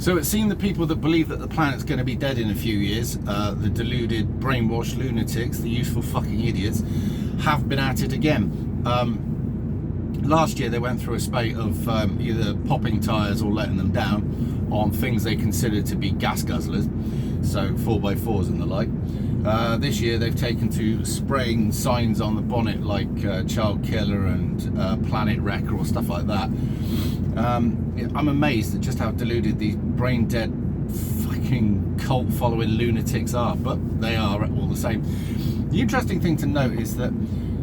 So it seemed the people that believe that the planet's going to be dead in a few years, the deluded, brainwashed lunatics, the useful fucking idiots, have been at it again. Last year they went through a spate of either popping tyres or letting them down on things they considered to be gas guzzlers, so 4x4s and the like. This year they've taken to spraying signs on the bonnet like child killer and planet wrecker or stuff like that. I'm amazed at just how deluded these brain dead fucking cult following lunatics are, but they are all the same. The interesting thing to note is that,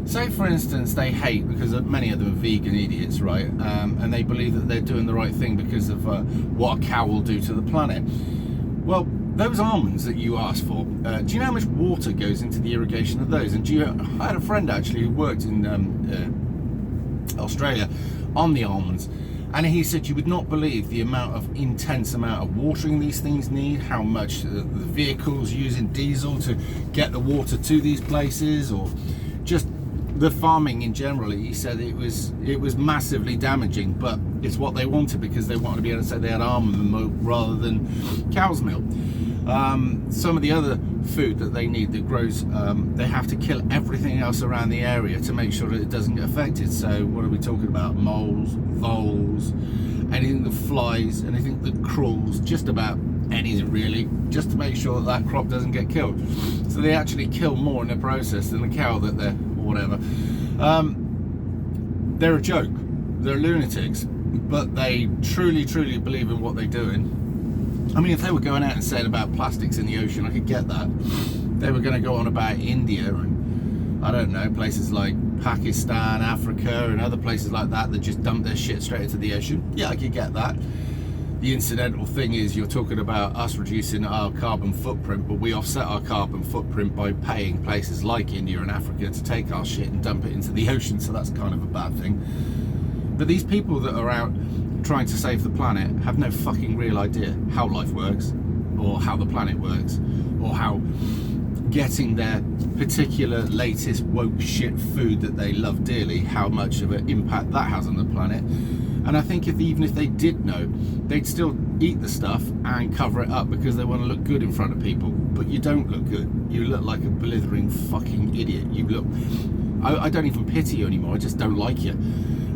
say for instance they hate, because many of them are vegan idiots, right, and they believe that they're doing the right thing because of what a cow will do to the planet. Well, those almonds that you asked for, do you know how much water goes into the irrigation of those? And I had a friend actually who worked in Australia on the almonds, and he said you would not believe the intense amount of watering these things need, how much the vehicles using diesel to get the water to these places, or just the farming in general. He said it was massively damaging, but it's what they wanted because they wanted to be able to say they had almond milk rather than cow's milk. Some of the other food that they need that grows, they have to kill everything else around the area to make sure that it doesn't get affected. So what are we talking about? Moles, voles, anything that flies, anything that crawls, just about anything really, just to make sure that that crop doesn't get killed. So they actually kill more in the process than the cow that they're, or whatever. They're a joke, they're lunatics, but they truly believe in what they're doing. I mean, if they were going out and saying about plastics in the ocean, I could get that. They were going to go on about India and, I don't know, places like Pakistan, Africa and other places like that that just dump their shit straight into the ocean. Yeah, I could get that. The incidental thing is you're talking about us reducing our carbon footprint, but we offset our carbon footprint by paying places like India and Africa to take our shit and dump it into the ocean, so that's kind of a bad thing. But these people that are out trying to save the planet have no fucking real idea how life works, or how the planet works, or how getting their particular latest woke shit food that they love dearly, how much of an impact that has on the planet. And I think even if they did know, they'd still eat the stuff and cover it up because they want to look good in front of people. But you don't look good. You look like a blithering fucking idiot. You look... I don't even pity you anymore. I just don't like you.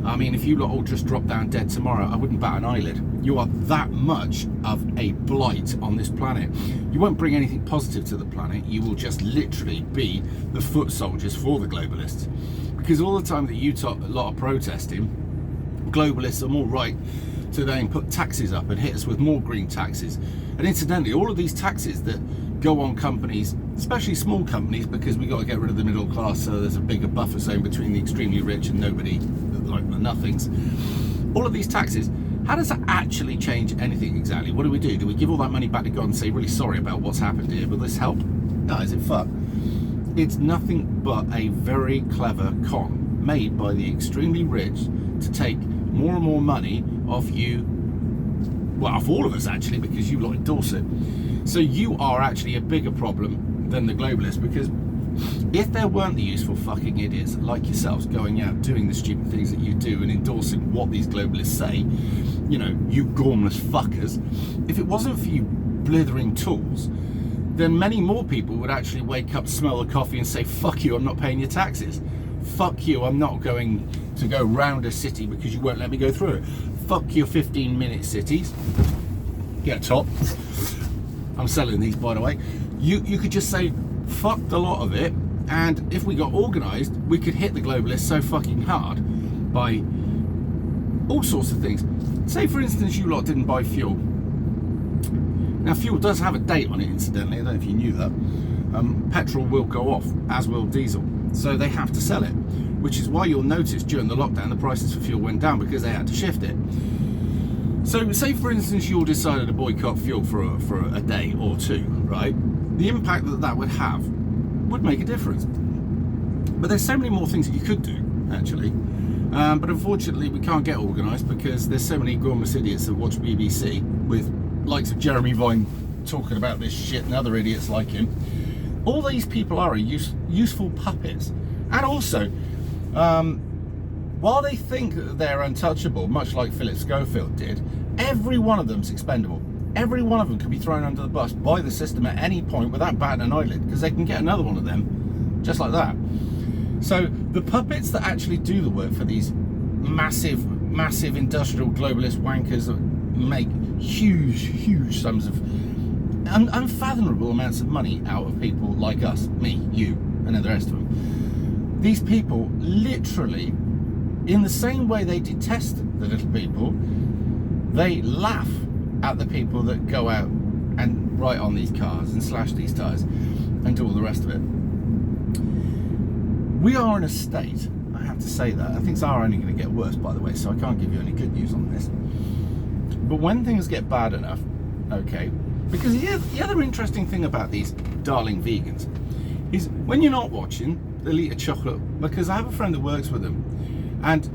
I mean, if you lot all just drop down dead tomorrow, I wouldn't bat an eyelid. You are that much of a blight on this planet. You won't bring anything positive to the planet. You will just literally be the foot soldiers for the globalists. Because all the time that you lot are protesting, globalists are more right to then put taxes up and hit us with more green taxes. And incidentally, all of these taxes that go on companies, especially small companies, because we got to get rid of the middle class, so there's a bigger buffer zone between the extremely rich and nobody, like the nothings. All of these taxes, how does that actually change anything exactly? What do? Do we give all that money back to God and say, really sorry about what's happened here, will this help? No, is it fuck? It's nothing but a very clever con made by the extremely rich to take more and more money off you, well, off all of us actually, because you lot endorse it. So you are actually a bigger problem than the globalists, because if there weren't the useful fucking idiots like yourselves going out doing the stupid things that you do and endorsing what these globalists say, you know, you gormless fuckers, if it wasn't for you blithering tools, then many more people would actually wake up, smell the coffee and say, fuck you, I'm not paying your taxes. Fuck you, I'm not going to go round a city because you won't let me go through it. Fuck your 15-minute cities. Get a top. I'm selling these, by the way. You could just say, fuck the lot of it, and if we got organised, we could hit the globalists so fucking hard by all sorts of things. Say, for instance, you lot didn't buy fuel. Now, fuel does have a date on it, incidentally. I don't know if you knew that. Petrol will go off, as will diesel. So they have to sell it, which is why you'll notice during the lockdown the prices for fuel went down, because they had to shift it. So say for instance you all decided to boycott fuel for a day or two, right? The impact that would have would make a difference. But there's so many more things that you could do, actually. But unfortunately we can't get organised because there's so many gormless idiots that watch BBC with likes of Jeremy Vine talking about this shit and other idiots like him. All these people are useful puppets. And also, while they think that they're untouchable, much like Philip Schofield did, every one of them's expendable. every one of them could be thrown under the bus by the system at any point without batting an eyelid, because they can get another one of them just like that. So the puppets that actually do the work for these massive industrial globalist wankers that make huge sums of unfathomable amounts of money out of people like us, me, you, and the rest of them. These people literally, in the same way they detest the little people, they laugh at the people that go out and write on these cars and slash these tyres and do all the rest of it. We are in a state, I have to say that, and things are only going to get worse, by the way, so I can't give you any good news on this. But when things get bad enough, okay, because the other interesting thing about these darling vegans is when you're not watching, they'll eat a chocolate, because I have a friend that works with them, and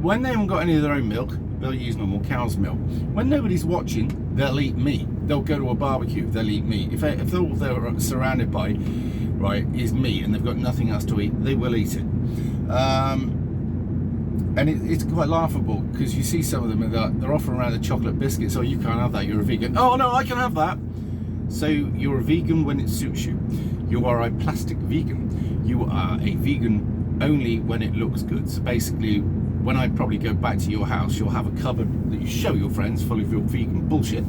when they haven't got any of their own milk, they'll use normal cow's milk. When nobody's watching, they'll eat meat. They'll go to a barbecue, they'll eat meat. If all they're surrounded by, right, is meat and they've got nothing else to eat, they will eat it. And it's quite laughable, because you see some of them and they're offering around the chocolate biscuits. Oh, you can't have that, you're a vegan. Oh no, I can have that. So you're a vegan when it suits you. You are a plastic vegan. You are a vegan only when it looks good. So basically, when I probably go back to your house, you'll have a cupboard that you show your friends full of your vegan bullshit.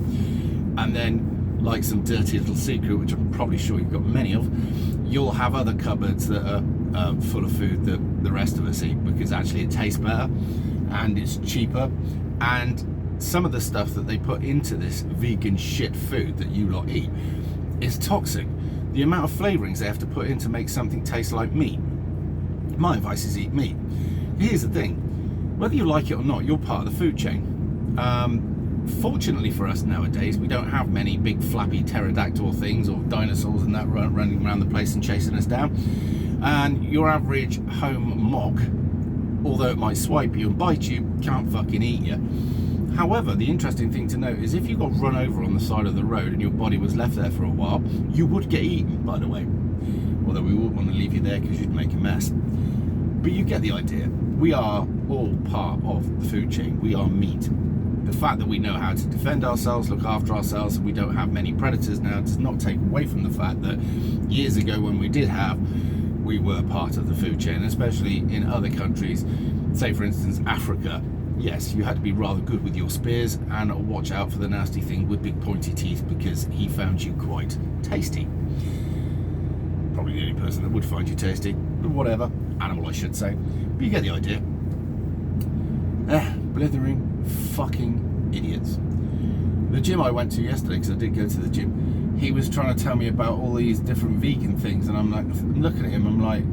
And then, like some dirty little secret, which I'm probably sure you've got many of, you'll have other cupboards that are full of food that the rest of us eat, because actually it tastes better and it's cheaper, and some of the stuff that they put into this vegan shit food that you lot eat is toxic. The amount of flavorings they have to put in to make something taste like meat. My advice is eat meat. Here's the thing, whether you like it or not, you're part of the food chain. Fortunately for us nowadays, we don't have many big flappy pterodactyl things or dinosaurs and that running around the place and chasing us down. And your average home mock, although it might swipe you and bite you, can't fucking eat you. However, the interesting thing to note is if you got run over on the side of the road and your body was left there for a while, you would get eaten, by the way. Although we wouldn't want to leave you there because you'd make a mess. But you get the idea. We are all part of the food chain. We are meat. The fact that we know how to defend ourselves, look after ourselves, and we don't have many predators now does not take away from the fact that years ago when we did have, we were part of the food chain, especially in other countries, say for instance Africa. Yes, you had to be rather good with your spears and watch out for the nasty thing with big pointy teeth, because he found you quite tasty. Probably the only person that would find you tasty, but whatever, animal I should say, but you get the idea. Blithering fucking idiots. The gym I went to yesterday, because I did go to the gym, he was trying to tell me about all these different vegan things, and I'm like, looking at him, I'm like,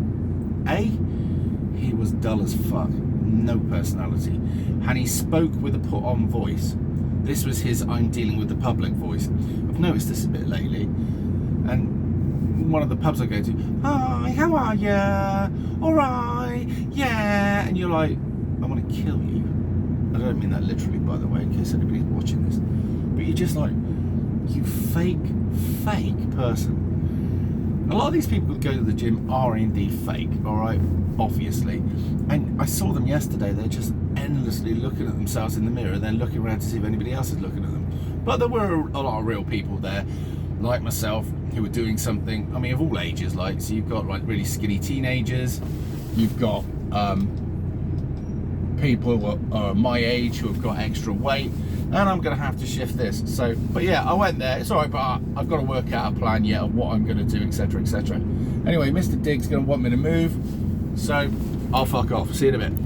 he was dull as fuck, no personality, and he spoke with a put on voice. This was his I'm dealing with the public voice. I've noticed this a bit lately, and one of the pubs I go to, hi, how are ya? Alright, yeah, and you're like, I want to kill you. I don't mean that literally, by the way, in case anybody's watching this. But you're just like, you fake person. A lot of these people that go to the gym are indeed fake, alright? Obviously. And I saw them yesterday, they're just endlessly looking at themselves in the mirror and then looking around to see if anybody else is looking at them. But there were a lot of real people there, like myself, who were doing something, I mean, of all ages, like, so you've got like really skinny teenagers, you've got people who are my age who have got extra weight, and I'm going to have to shift this. So, but yeah, I went there. It's all right, but I've got to work out a plan yet of what I'm going to do, etc., etc. Anyway, Mr. Dig's going to want me to move, so I'll fuck off. See you in a bit.